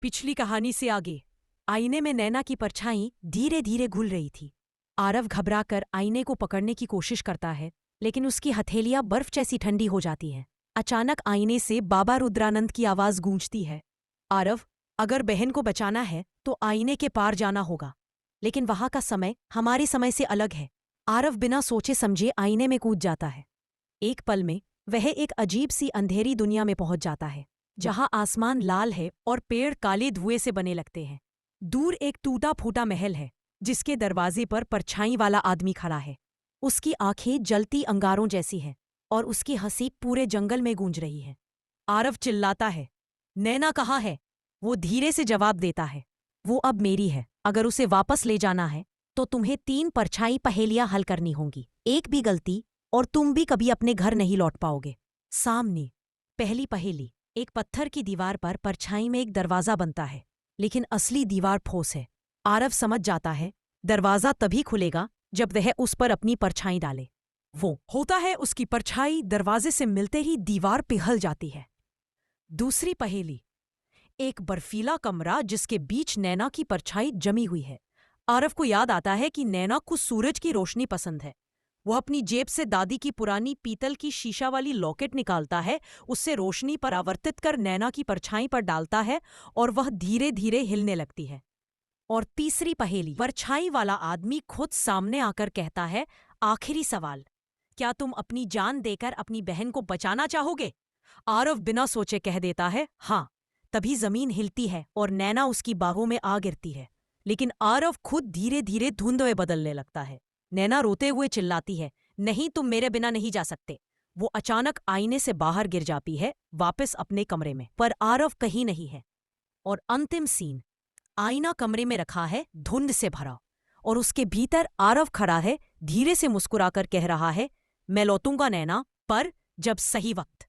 पिछली कहानी से आगे। आईने में नैना की परछाई धीरे धीरे घुल रही थी। आरव घबराकर आईने को पकड़ने की कोशिश करता है, लेकिन उसकी हथेलियां बर्फ जैसी ठंडी हो जाती हैं। अचानक आईने से बाबा रुद्रानंद की आवाज गूंजती है, आरव, अगर बहन को बचाना है तो आईने के पार जाना होगा, लेकिन वहां का समय हमारे समय से अलग है। आरव बिना सोचे समझे आईने में कूद जाता है। एक पल में वह एक अजीब सी अंधेरी दुनिया में पहुंच जाता है, जहां आसमान लाल है और पेड़ काले धुएं से बने लगते हैं। दूर एक टूटा फूटा महल है, जिसके दरवाजे पर परछाई वाला आदमी खड़ा है। उसकी आंखें जलती अंगारों जैसी हैं और उसकी हंसी पूरे जंगल में गूंज रही है। आरव चिल्लाता है, नैना कहाँ है? वो धीरे से जवाब देता है, वो अब मेरी है। अगर उसे वापस ले जाना है तो तुम्हें 3 परछाई पहेलियां हल करनी होंगी। एक भी गलती और तुम भी कभी अपने घर नहीं लौट पाओगे। सामने पहली पहेली। एक पत्थर की दीवार पर परछाई में एक दरवाजा बनता है, लेकिन असली दीवार ठोस है। आरव समझ जाता है दरवाजा तभी खुलेगा जब वह उस पर अपनी परछाई डाले। वो होता है उसकी परछाई दरवाजे से मिलते ही दीवार पिघल जाती है। दूसरी पहेली। एक बर्फीला कमरा जिसके बीच नैना की परछाई जमी हुई है। आरव को याद आता है कि नैना को सूरज की रोशनी पसंद है। वो अपनी जेब से दादी की पुरानी पीतल की शीशा वाली लॉकेट निकालता है, उससे रोशनी परावर्तित कर नैना की परछाई पर डालता है और वह धीरे धीरे हिलने लगती है। और तीसरी पहेली। परछाई वाला आदमी खुद सामने आकर कहता है, आखिरी सवाल, क्या तुम अपनी जान देकर अपनी बहन को बचाना चाहोगे? आरव बिना सोचे कह देता है, हाँ। तभी जमीन हिलती है और नैना उसकी बाहों में आ गिरती है, लेकिन आरव खुद धीरे धीरे धुंध में बदलने लगता है। नैना रोते हुए चिल्लाती है, नहीं, तुम मेरे बिना नहीं जा सकते। वो अचानक आईने से बाहर गिर जाती है, वापस अपने कमरे में, पर आरव कहीं नहीं है। और अंतिम सीन। आईना कमरे में रखा है, धुंध से भरा, और उसके भीतर आरव खड़ा है, धीरे से मुस्कुराकर कह रहा है, मैं लौटूंगा नैना, पर जब सही वक्त।